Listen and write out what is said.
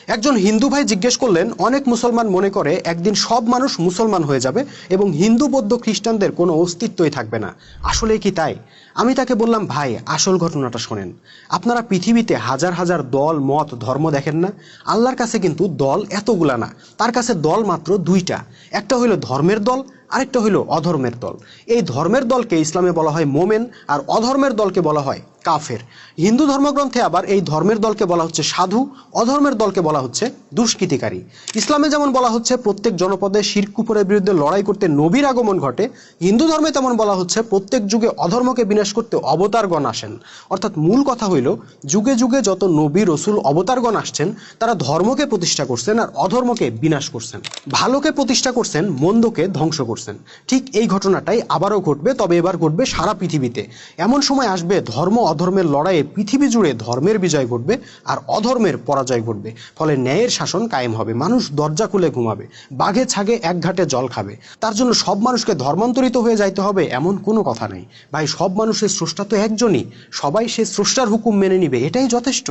একজন হিন্দু ভাই জিজ্ঞেস করলেন, অনেক মুসলমান মনে করে একদিন সব মানুষ মুসলমান হয়ে যাবে এবং হিন্দু বৌদ্ধ খ্রিস্টানদের কোনো অস্তিত্বই থাকবে না। আসলে কি তাই? আমি তাকে বললাম, ভাই আসল ঘটনাটা শোনেন। আপনারা পৃথিবীতে হাজার হাজার দল মত ধর্ম দেখেন না? আল্লাহর কাছে কিন্তু দল এতগুলা না, তার কাছে দল মাত্র দুইটা। একটা হইল ধর্মের দল, আরেকটা হইল অধর্মের দল। এই ধর্মের দলকে ইসলামে বলা হয় মোমেন, আর অধর্মের দলকে বলা হয় কাফের। হিন্দু ধর্মগ্রন্থে আবার এই ধর্মের দলকে বলা হচ্ছে সাধু, অধর্মের দলকে বলা হচ্ছে দুষ্কৃতিকারী। ইসলামে যেমন বলা হচ্ছে প্রত্যেক জনপদে শিরক কুফরের বিরুদ্ধে লড়াই করতে নবীর আগমন ঘটে, হিন্দু ধর্মে তেমন বলা হচ্ছে প্রত্যেক যুগে অধর্মকে বিনাশ করতে অবতারগণ আসেন। অর্থাৎ মূল কথা হইল, যুগে যুগে যত নবী রসুল অবতারগণ আসছেন তারা ধর্মকে প্রতিষ্ঠা করছেন আর অধর্মকে বিনাশ করছেন, ভালোকে প্রতিষ্ঠা করছেন, মন্দকে ধ্বংস করছেন। ঠিক এই ঘটনাটাই আবারও ঘটবে, তবে এবার ঘটবে সারা পৃথিবীতে। এমন সময় আসবে ধর্ম অধর্মের লড়াইয়ে পৃথিবী জুড়ে ধর্মের বিজয় ঘটবে আর অধর্মের পরাজয় ঘটবে। ফলে ন্যায়ের শাসন কায়েম হবে, মানুষ দরজা খুলে ঘুমাবে, বাঘে ছাগে এক ঘাটে জল খাবে। তার জন্য সব মানুষকে ধর্মান্তরিত হয়ে যাইতে হবে এমন কোনো কথা নেই। ভাই, সব মানুষের স্রষ্টা তো একজনই, সবাই সে স্রষ্টার হুকুম মেনে নিবে, এটাই যথেষ্ট।